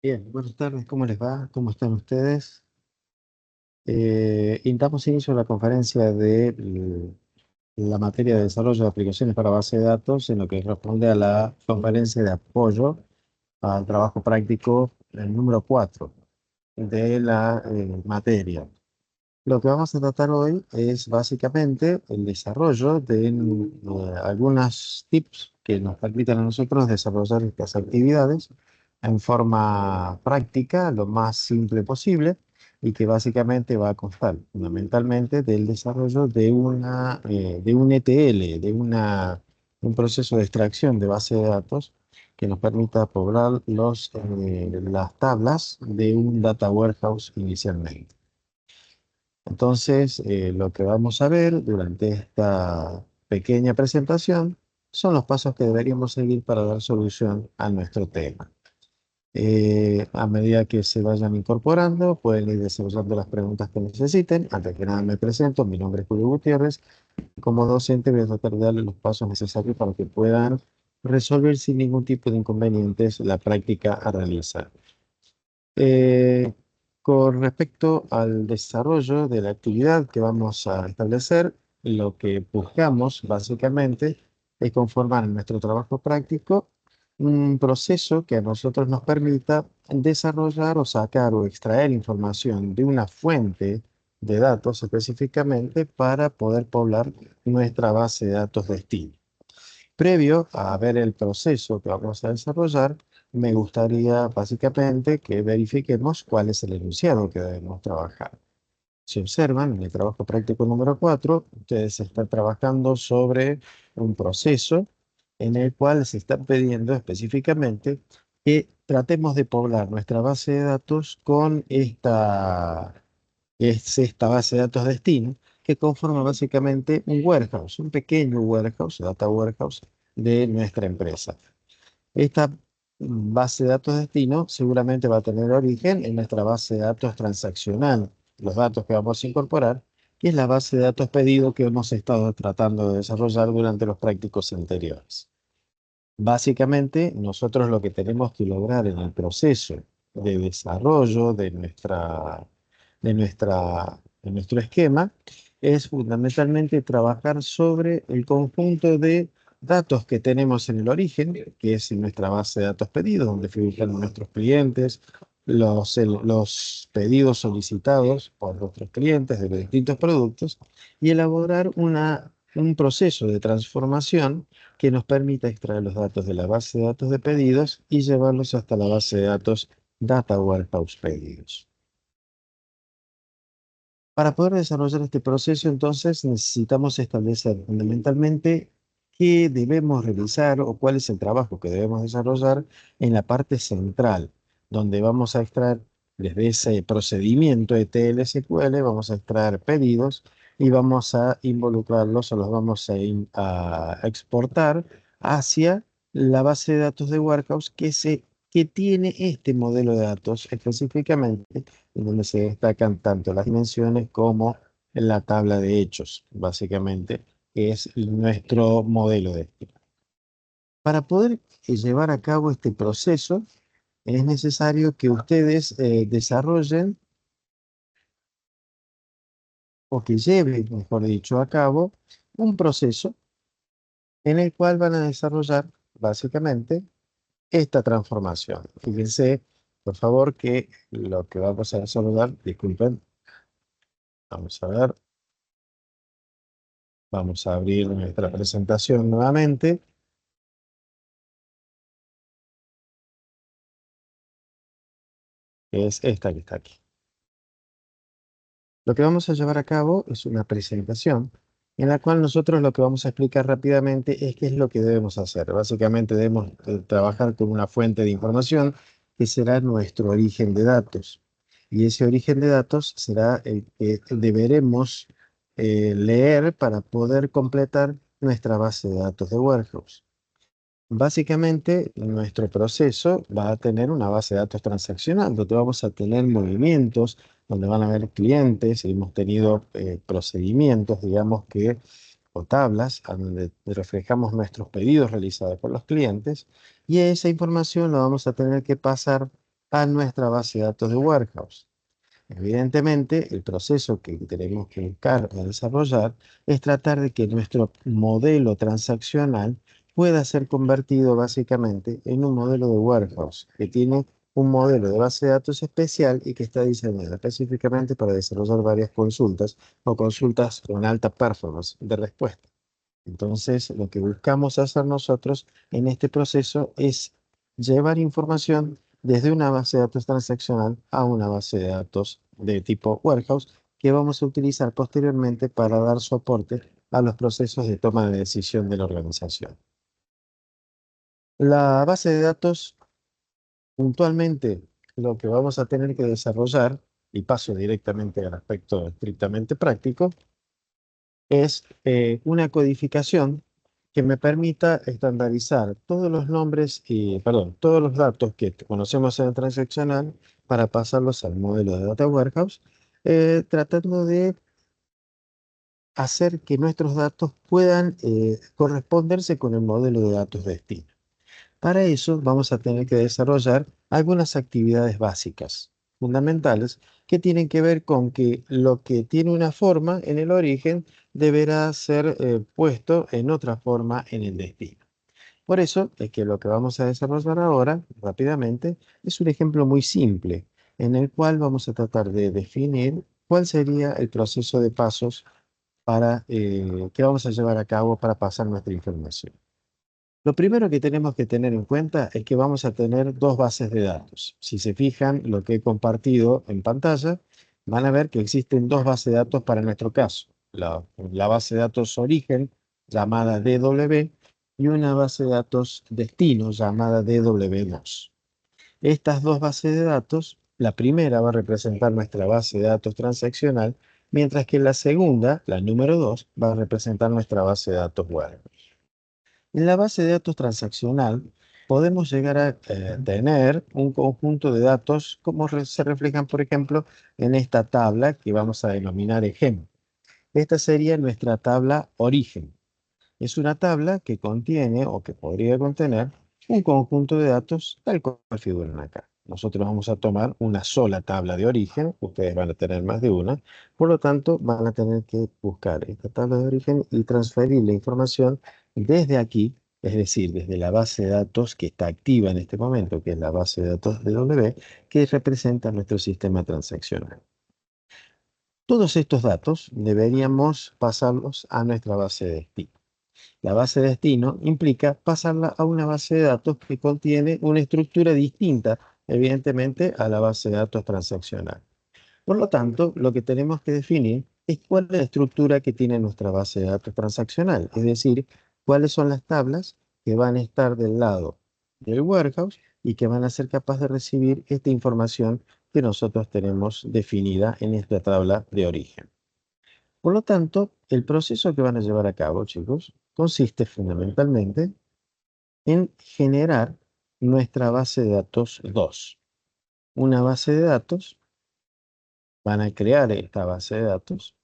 Bien, buenas tardes, ¿cómo les va? ¿Cómo están ustedes? Damos inicio a la conferencia de la materia de desarrollo de aplicaciones para base de datos en lo que responde a la conferencia de apoyo al trabajo práctico, el número 4 de la materia. Lo que vamos a tratar hoy es básicamente el desarrollo de algunos tips que nos permitan a nosotros desarrollar estas actividades en forma práctica, lo más simple posible, y que básicamente va a constar fundamentalmente del desarrollo de un ETL, un proceso de extracción de base de datos que nos permita poblar las tablas de un data warehouse inicialmente. Entonces, lo que vamos a ver durante esta pequeña presentación son los pasos que deberíamos seguir para dar solución a nuestro tema. A medida que se vayan incorporando, pueden ir desarrollando las preguntas que necesiten. Antes que nada me presento, mi nombre es Julio Gutiérrez. Como docente voy a tratar de darles los pasos necesarios para que puedan resolver sin ningún tipo de inconvenientes la práctica a realizar. Eh, con respecto al desarrollo de la actividad que vamos a establecer, lo que buscamos básicamente es conformar en nuestro trabajo práctico un proceso que a nosotros nos permita desarrollar o sacar o extraer información de una fuente de datos específicamente para poder poblar nuestra base de datos destino. Previo a ver el proceso que vamos a desarrollar, me gustaría básicamente que verifiquemos cuál es el enunciado que debemos trabajar. Si observan, en el trabajo práctico número 4, ustedes están trabajando sobre un proceso en el cual se está pidiendo específicamente que tratemos de poblar nuestra base de datos con esta base de datos destino, que conforma básicamente un warehouse, un pequeño warehouse, data warehouse de nuestra empresa. Esta base de datos destino seguramente va a tener origen en nuestra base de datos transaccional, los datos que vamos a incorporar, que es la base de datos pedido que hemos estado tratando de desarrollar durante los prácticos anteriores. Básicamente, nosotros lo que tenemos que lograr en el proceso de desarrollo de nuestro esquema es fundamentalmente trabajar sobre el conjunto de datos que tenemos en el origen, que es en nuestra base de datos pedidos, donde figuran nuestros clientes, los pedidos solicitados por nuestros clientes de los distintos productos y elaborar un proceso de transformación que nos permita extraer los datos de la base de datos de pedidos y llevarlos hasta la base de datos Data Warehouse Pedidos. Para poder desarrollar este proceso, entonces, necesitamos establecer fundamentalmente qué debemos realizar o cuál es el trabajo que debemos desarrollar en la parte central, donde vamos a extraer desde ese procedimiento ETL-SQL, vamos a extraer pedidos y vamos a involucrarlos o los vamos a exportar hacia la base de datos de Warehouse que tiene este modelo de datos específicamente en donde se destacan tanto las dimensiones como en la tabla de hechos, básicamente, que es nuestro modelo de estilo. Para poder llevar a cabo este proceso, es necesario que ustedes desarrollen o que lleven, mejor dicho, a cabo un proceso en el cual van a desarrollar básicamente esta transformación. Fíjense, por favor, que lo que vamos a desarrollar, disculpen, vamos a ver. Vamos a abrir nuestra presentación nuevamente. Que es esta que está aquí. Lo que vamos a llevar a cabo es una presentación en la cual nosotros lo que vamos a explicar rápidamente es qué es lo que debemos hacer. Básicamente debemos trabajar con una fuente de información que será nuestro origen de datos. Y ese origen de datos será el que deberemos leer para poder completar nuestra base de datos de Warehouse. Básicamente, nuestro proceso va a tener una base de datos transaccional, donde vamos a tener movimientos, donde van a haber clientes, hemos tenido procedimientos, digamos que, o tablas, a donde reflejamos nuestros pedidos realizados por los clientes, y esa información la vamos a tener que pasar a nuestra base de datos de Warehouse. Evidentemente, el proceso que tenemos que buscar o desarrollar es tratar de que nuestro modelo transaccional pueda ser convertido básicamente en un modelo de warehouse que tiene un modelo de base de datos especial y que está diseñado específicamente para desarrollar varias consultas o consultas con alta performance de respuesta. Entonces, lo que buscamos hacer nosotros en este proceso es llevar información desde una base de datos transaccional a una base de datos de tipo warehouse que vamos a utilizar posteriormente para dar soporte a los procesos de toma de decisión de la organización. La base de datos, puntualmente, lo que vamos a tener que desarrollar, y paso directamente al aspecto estrictamente práctico, es una codificación que me permita estandarizar todos los nombres y, perdón, todos los datos que conocemos en el transaccional para pasarlos al modelo de Data Warehouse, tratando de hacer que nuestros datos puedan corresponderse con el modelo de datos destino. Para eso vamos a tener que desarrollar algunas actividades básicas, fundamentales, que tienen que ver con que lo que tiene una forma en el origen deberá ser puesto en otra forma en el destino. Por eso es que lo que vamos a desarrollar ahora, rápidamente, es un ejemplo muy simple, en el cual vamos a tratar de definir cuál sería el proceso de pasos que vamos a llevar a cabo para pasar nuestra información. Lo primero que tenemos que tener en cuenta es que vamos a tener dos bases de datos. Si se fijan lo que he compartido en pantalla, van a ver que existen dos bases de datos para nuestro caso. La base de datos origen, llamada DW, y una base de datos destino, llamada DW2. Estas dos bases de datos, la primera va a representar nuestra base de datos transaccional, mientras que la segunda, la número 2, va a representar nuestra base de datos web. En la base de datos transaccional podemos llegar a tener un conjunto de datos como se reflejan, por ejemplo, en esta tabla que vamos a denominar ejemplo. Esta sería nuestra tabla origen. Es una tabla que contiene o que podría contener un conjunto de datos tal cual figuran acá. Nosotros vamos a tomar una sola tabla de origen, ustedes van a tener más de una, por lo tanto van a tener que buscar esta tabla de origen y transferir la información desde aquí, es decir, desde la base de datos que está activa en este momento, que es la base de datos de W, que representa nuestro sistema transaccional. Todos estos datos deberíamos pasarlos a nuestra base de destino. La base de destino implica pasarla a una base de datos que contiene una estructura distinta, evidentemente, a la base de datos transaccional. Por lo tanto, lo que tenemos que definir es cuál es la estructura que tiene nuestra base de datos transaccional, es decir, cuáles son las tablas que van a estar del lado del warehouse y que van a ser capaces de recibir esta información que nosotros tenemos definida en esta tabla de origen. Por lo tanto, el proceso que van a llevar a cabo, chicos, consiste fundamentalmente en generar nuestra base de datos 2. Una base de datos, van a crear esta base de datos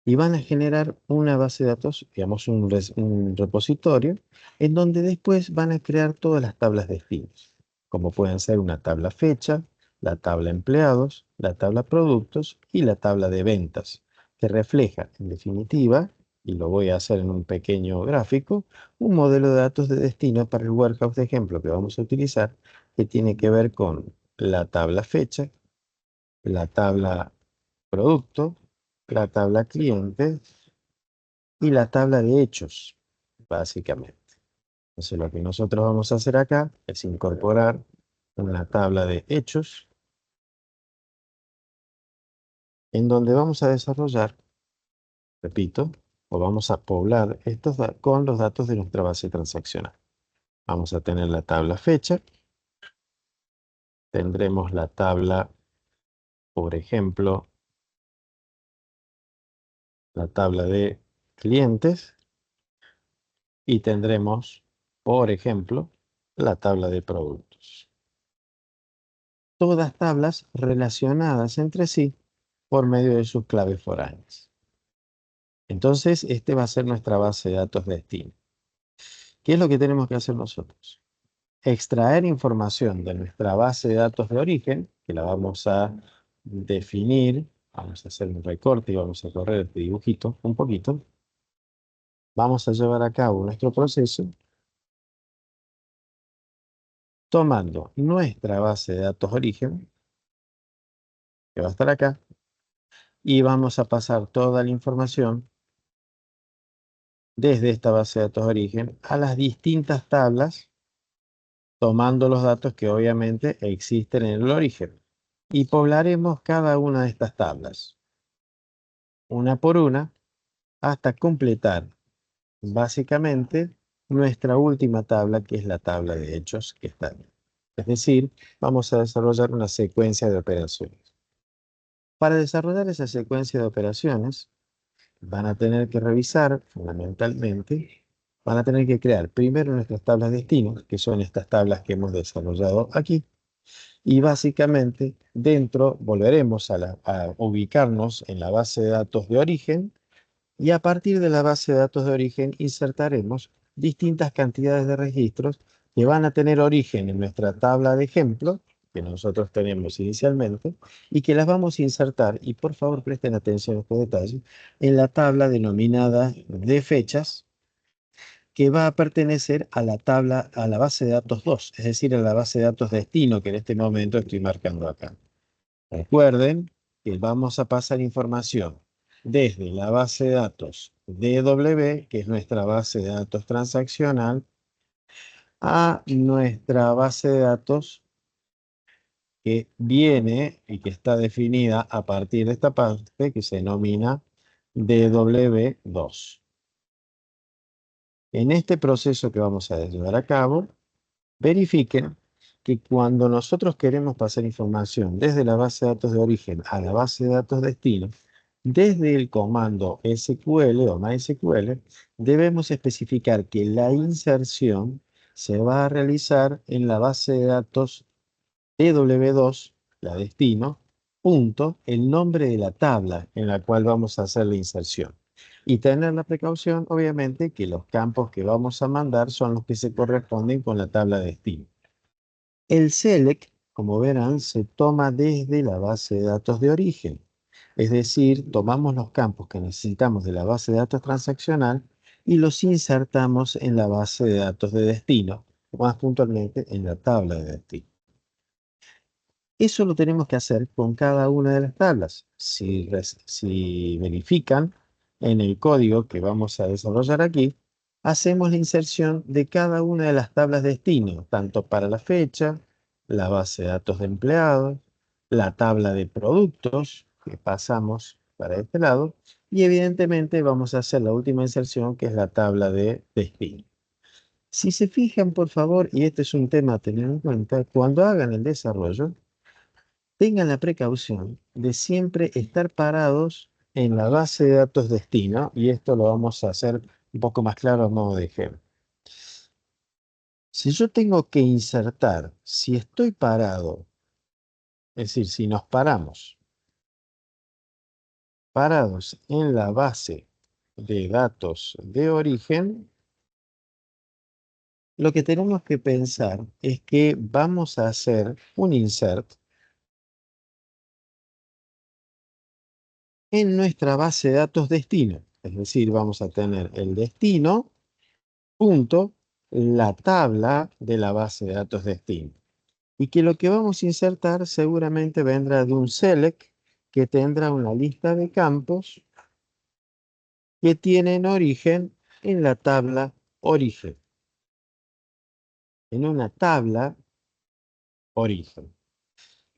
y van a generar una base de datos, digamos un repositorio, en donde después van a crear todas las tablas destinos, como pueden ser una tabla fecha, la tabla empleados, la tabla productos y la tabla de ventas, que refleja, en definitiva, y lo voy a hacer en un pequeño gráfico, un modelo de datos de destino para el warehouse de ejemplo que vamos a utilizar, que tiene que ver con la tabla fecha, la tabla producto, la tabla cliente y la tabla de hechos, básicamente. Entonces lo que nosotros vamos a hacer acá es incorporar una tabla de hechos en donde vamos a desarrollar, repito, o vamos a poblar estos con los datos de nuestra base transaccional. Vamos a tener la tabla fecha, tendremos la tabla, por ejemplo, la tabla de clientes y tendremos, por ejemplo, la tabla de productos. Todas tablas relacionadas entre sí por medio de sus claves foráneas. Entonces, este va a ser nuestra base de datos destino. ¿Qué es lo que tenemos que hacer nosotros? Extraer información de nuestra base de datos de origen, que la vamos a definir. Vamos a hacer un recorte y vamos a correr este dibujito un poquito. Vamos a llevar a cabo nuestro proceso tomando nuestra base de datos de origen, que va a estar acá, y vamos a pasar toda la información desde esta base de datos de origen a las distintas tablas, tomando los datos que obviamente existen en el origen. Y poblaremos cada una de estas tablas, una por una, hasta completar básicamente nuestra última tabla, que es la tabla de hechos que está aquí. Es decir, vamos a desarrollar una secuencia de operaciones. Para desarrollar esa secuencia de operaciones, van a tener que revisar fundamentalmente, van a tener que crear primero nuestras tablas de destinos, que son estas tablas que hemos desarrollado aquí, y básicamente dentro volveremos a ubicarnos en la base de datos de origen, y a partir de la base de datos de origen insertaremos distintas cantidades de registros que van a tener origen en nuestra tabla de ejemplo, que nosotros tenemos inicialmente, y que las vamos a insertar, y por favor presten atención a estos detalles, en la tabla denominada de fechas, que va a pertenecer a la tabla, a la base de datos 2, es decir, a la base de datos destino que en este momento estoy marcando acá. Recuerden que vamos a pasar información desde la base de datos DW, que es nuestra base de datos transaccional, a nuestra base de datos que viene y que está definida a partir de esta parte que se denomina DW2. En este proceso que vamos a llevar a cabo, verifiquen que cuando nosotros queremos pasar información desde la base de datos de origen a la base de datos destino, desde el comando SQL o MySQL, debemos especificar que la inserción se va a realizar en la base de datos DW2, la destino, punto, el nombre de la tabla en la cual vamos a hacer la inserción. Y tener la precaución, obviamente, que los campos que vamos a mandar son los que se corresponden con la tabla de destino. El select, como verán, se toma desde la base de datos de origen. Es decir, tomamos los campos que necesitamos de la base de datos transaccional y los insertamos en la base de datos de destino, más puntualmente en la tabla de destino. Eso lo tenemos que hacer con cada una de las tablas. Si verifican en el código que vamos a desarrollar aquí, hacemos la inserción de cada una de las tablas de destino, tanto para la fecha, la base de datos de empleados, la tabla de productos que pasamos para este lado, y evidentemente vamos a hacer la última inserción, que es la tabla de destino. Si se fijan, por favor, y este es un tema a tener en cuenta, cuando hagan el desarrollo, tengan la precaución de siempre estar parados en la base de datos destino, y esto lo vamos a hacer un poco más claro a modo de ejemplo. Si yo tengo que insertar, si estoy parado, es decir, si nos parados en la base de datos de origen, lo que tenemos que pensar es que vamos a hacer un insert en nuestra base de datos destino. Es decir, vamos a tener el destino punto la tabla de la base de datos destino. Y que lo que vamos a insertar seguramente vendrá de un select que tendrá una lista de campos que tienen origen en la tabla origen. En una tabla origen.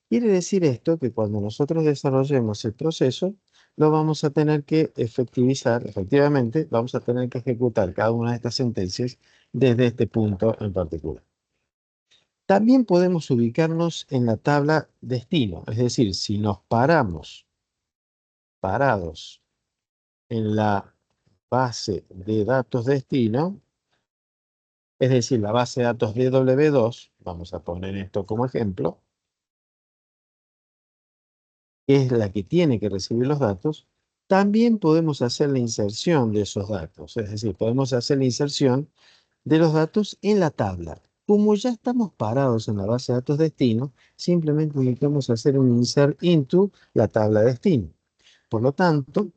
Quiere decir esto que cuando nosotros desarrollemos el proceso, lo vamos a tener que efectivizar, efectivamente, vamos a tener que ejecutar cada una de estas sentencias desde este punto en particular. También podemos ubicarnos en la tabla destino, es decir, si nos parados en la base de datos destino, es decir, la base de datos DW2, vamos a poner esto como ejemplo, que es la que tiene que recibir los datos, también podemos hacer la inserción de esos datos, es decir, podemos hacer la inserción de los datos en la tabla. Como ya estamos parados en la base de datos destino, simplemente necesitamos hacer un insert into la tabla de destino. Por lo tanto,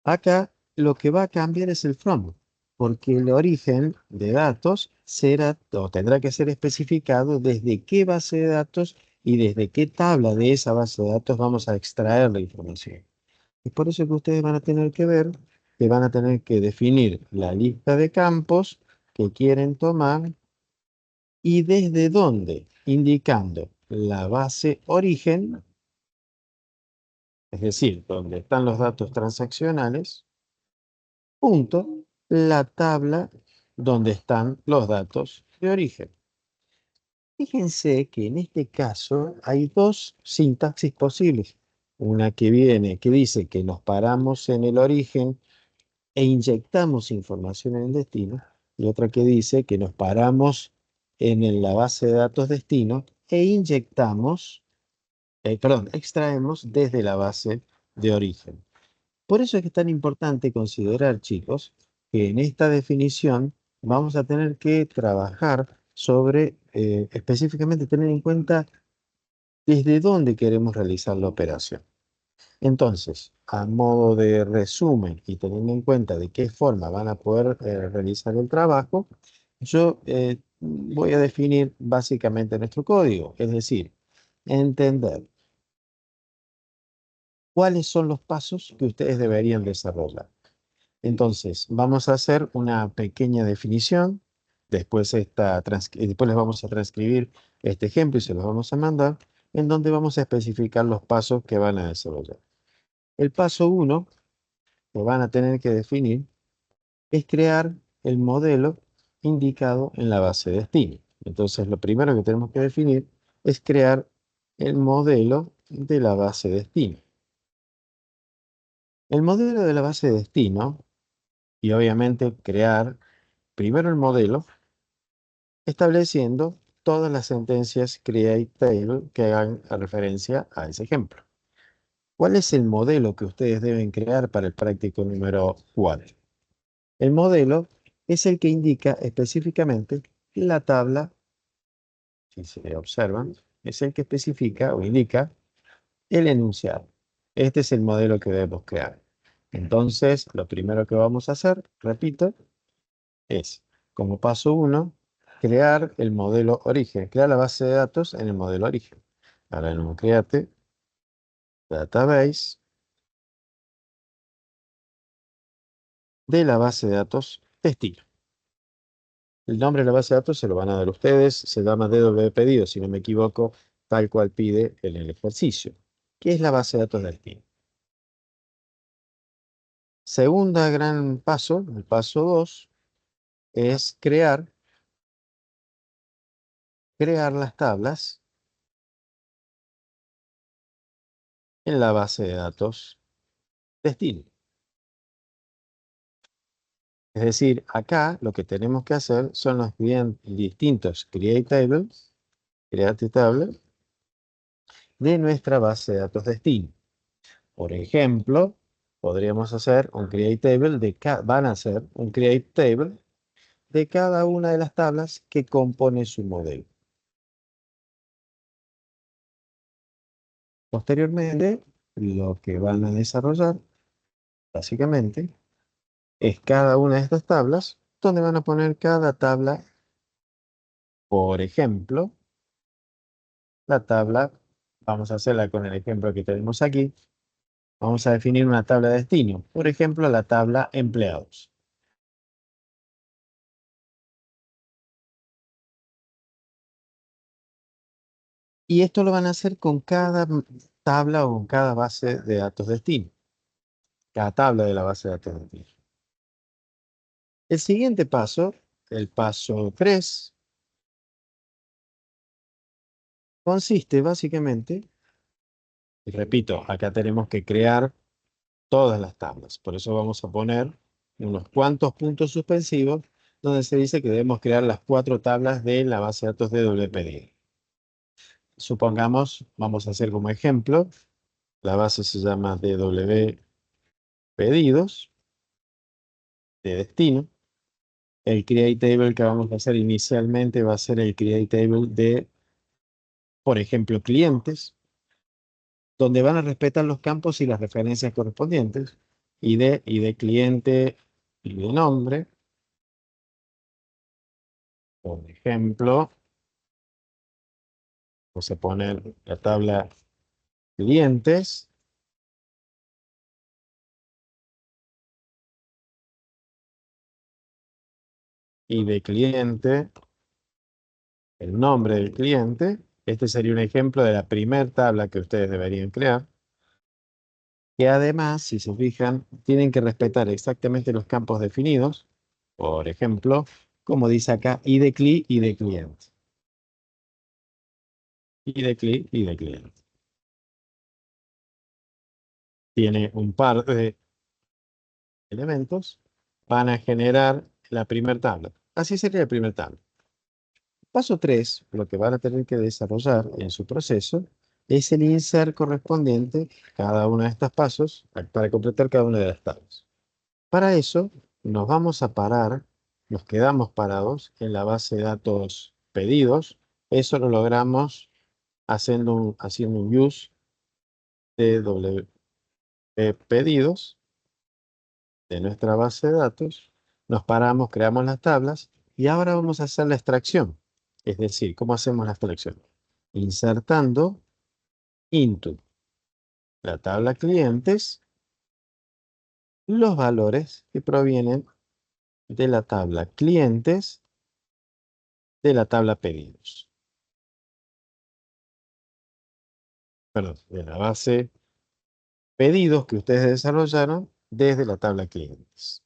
acá lo que va a cambiar es el from, porque el origen de datos será o tendrá que ser especificado desde qué base de datos y desde qué tabla de esa base de datos vamos a extraer la información. Es por eso que ustedes van a tener que ver que van a tener que definir la lista de campos que quieren tomar y desde dónde, indicando la base origen, es decir, donde están los datos transaccionales, punto, la tabla donde están los datos de origen. Fíjense que en este caso hay dos sintaxis posibles. Una que dice que nos paramos en el origen e inyectamos información en el destino, y otra que dice que nos paramos en la base de datos destino e extraemos desde la base de origen. Por eso es que es tan importante considerar, chicos, que en esta definición vamos a tener que trabajar sobre, específicamente tener en cuenta desde dónde queremos realizar la operación. Entonces, a modo de resumen y teniendo en cuenta de qué forma van a poder realizar el trabajo, yo voy a definir básicamente nuestro código, es decir, entender cuáles son los pasos que ustedes deberían desarrollar. Entonces, vamos a hacer una pequeña definición, después les vamos a transcribir este ejemplo y se los vamos a mandar, en donde vamos a especificar los pasos que van a desarrollar. El paso 1 que van a tener que definir es crear el modelo indicado en la base de destino. Entonces, lo primero que tenemos que definir es crear el modelo de la base de destino. El modelo de la base de destino, y obviamente crear primero el modelo, estableciendo todas las sentencias create table que hagan referencia a ese ejemplo. ¿Cuál es el modelo que ustedes deben crear para el práctico número 4? El modelo es el que indica específicamente la tabla, si se observan, es el que especifica o indica el enunciado. Este es el modelo que debemos crear. Entonces, lo primero que vamos a hacer, repito, es, como paso 1, crear el modelo origen, crear la base de datos en el modelo origen. Ahora en un create database de la base de datos destino. El nombre de la base de datos se lo van a dar ustedes, se llama DW pedido, si no me equivoco, tal cual pide en el ejercicio. ¿Qué es la base de datos destino? Segunda gran paso, el paso 2, es crear las tablas en la base de datos destino. Es decir, acá lo que tenemos que hacer son los distintos create table de nuestra base de datos destino. Por ejemplo, podríamos hacer un create table van a hacer un create table de cada una de las tablas que compone su modelo. Posteriormente, lo que van a desarrollar, básicamente, es cada una de estas tablas, donde van a poner cada tabla, por ejemplo, la tabla, vamos a hacerla con el ejemplo que tenemos aquí, vamos a definir una tabla de destino, por ejemplo, la tabla empleados. Y esto lo van a hacer con cada tabla o con cada base de datos destino, cada tabla de la base de datos destino. El siguiente paso, el paso 3, consiste básicamente, y repito, acá tenemos que crear todas las tablas. Por eso vamos a poner unos cuantos puntos suspensivos donde se dice que debemos crear las 4 tablas de la base de datos de WPD. Supongamos, vamos a hacer como ejemplo, la base se llama DW pedidos de destino. El create table que vamos a hacer inicialmente va a ser el create table de, por ejemplo, clientes, donde van a respetar los campos y las referencias correspondientes, ID cliente y de nombre. Por ejemplo, vamos a poner la tabla clientes y de cliente, el nombre del cliente. Este sería un ejemplo de la primera tabla que ustedes deberían crear. Que además, si se fijan, tienen que respetar exactamente los campos definidos. Por ejemplo, como dice acá, ID CLI y de cliente. ID CLI y de cliente. Tiene un par de elementos, van a generar la primera tabla. Así sería la primera tabla. Paso 3, lo que van a tener que desarrollar en su proceso es el insert correspondiente a cada uno de estos pasos para completar cada una de las tablas. Para eso nos vamos a parar, nos quedamos parados en la base de datos pedidos. Eso lo logramos haciendo un use de pedidos de nuestra base de datos. Nos paramos, creamos las tablas y ahora vamos a hacer la extracción. Es decir, ¿cómo hacemos la extracción? Insertando into la tabla clientes los valores que provienen de la tabla clientes de la tabla pedidos. Perdón, de la base pedidos que ustedes desarrollaron desde la tabla clientes.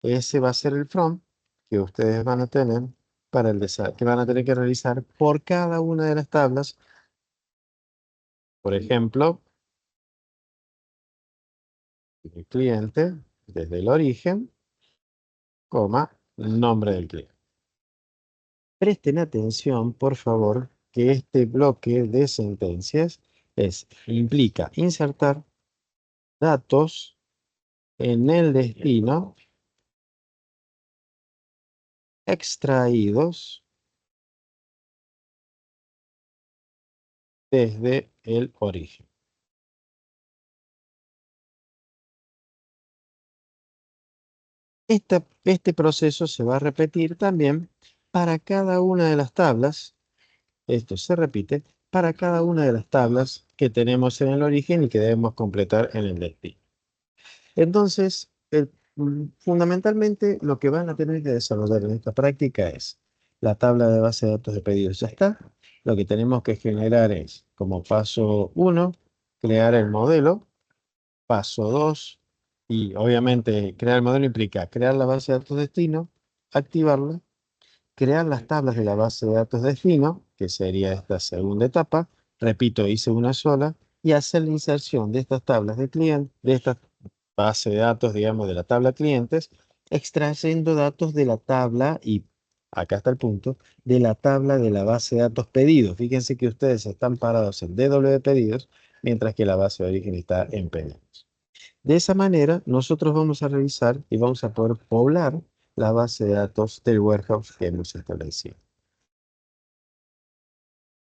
Ese va a ser el from que ustedes van a tener para que van a tener que realizar por cada una de las tablas. Por ejemplo, el cliente desde el origen, coma, nombre del cliente. Presten atención, por favor, que este bloque de sentencias implica insertar datos en el destino extraídos desde el origen. Este proceso se va a repetir también para cada una de las tablas. Esto se repite para cada una de las tablas que tenemos en el origen y que debemos completar en el destino. Entonces, fundamentalmente lo que van a tener que desarrollar en esta práctica es la tabla de base de datos de pedidos ya está. Lo que tenemos que generar es, como paso 1, crear el modelo. Paso 2, y obviamente crear el modelo implica crear la base de datos destino, activarla, crear las tablas de la base de datos destino, que sería esta segunda etapa. Repito, hice una sola, y hacer la inserción de estas tablas de cliente, de esta base de datos, digamos, de la tabla clientes, extrayendo datos de la tabla, y acá está el punto, de la tabla de la base de datos pedidos. Fíjense que ustedes están parados en DW pedidos, mientras que la base de origen está en pedidos. De esa manera, nosotros vamos a revisar y vamos a poder poblar la base de datos del warehouse que hemos establecido.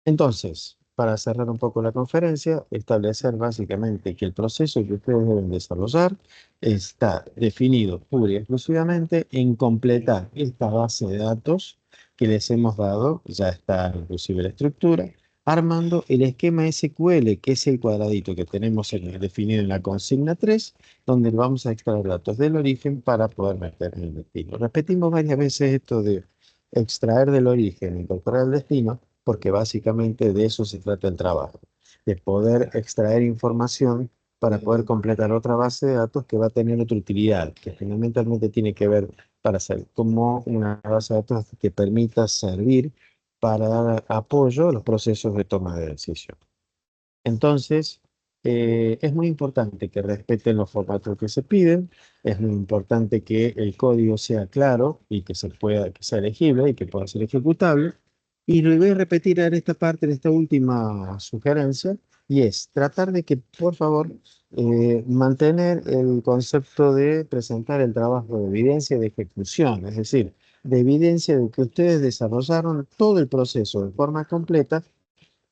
Entonces, para cerrar un poco la conferencia, establecer básicamente que el proceso que ustedes deben desarrollar está definido pura y exclusivamente en completar esta base de datos que les hemos dado, ya está inclusive la estructura, armando el esquema SQL, que es el cuadradito que tenemos definido en la consigna 3, donde vamos a extraer datos del origen para poder meter en el destino. Repetimos varias veces esto de extraer del origen, incorporar al destino, porque básicamente de eso se trata el trabajo, de poder extraer información para poder completar otra base de datos que va a tener otra utilidad, que fundamentalmente tiene que ver para ser como una base de datos que permita servir para dar apoyo a los procesos de toma de decisión. Entonces, es muy importante que respeten los formatos que se piden, es muy importante que el código sea claro y que que sea legible y que pueda ser ejecutable. Y lo voy a repetir en esta parte, en esta última sugerencia, y es tratar de que, por favor, mantener el concepto de presentar el trabajo de evidencia de ejecución, es decir, de evidencia de que ustedes desarrollaron todo el proceso de forma completa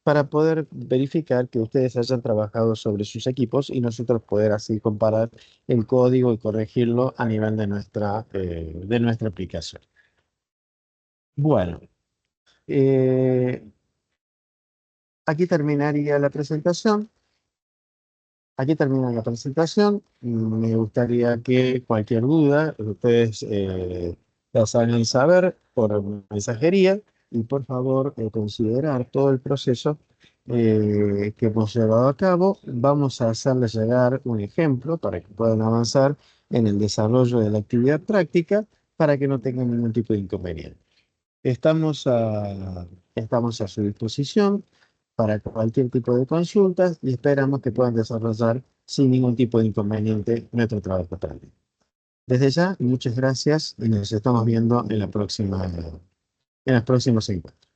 para poder verificar que ustedes hayan trabajado sobre sus equipos y nosotros poder así comparar el código y corregirlo a nivel de nuestra aplicación. Bueno, eh, aquí terminaría la presentación. Aquí termina la presentación. Me gustaría que cualquier duda ustedes las hagan saber por mensajería y por favor considerar todo el proceso que hemos llevado a cabo. Vamos a hacerles llegar un ejemplo para que puedan avanzar en el desarrollo de la actividad práctica para que no tengan ningún tipo de inconveniente. Estamos a su disposición para cualquier tipo de consultas y esperamos que puedan desarrollar sin ningún tipo de inconveniente nuestro trabajo práctico. Desde ya, muchas gracias y nos estamos viendo en los próximos encuentros.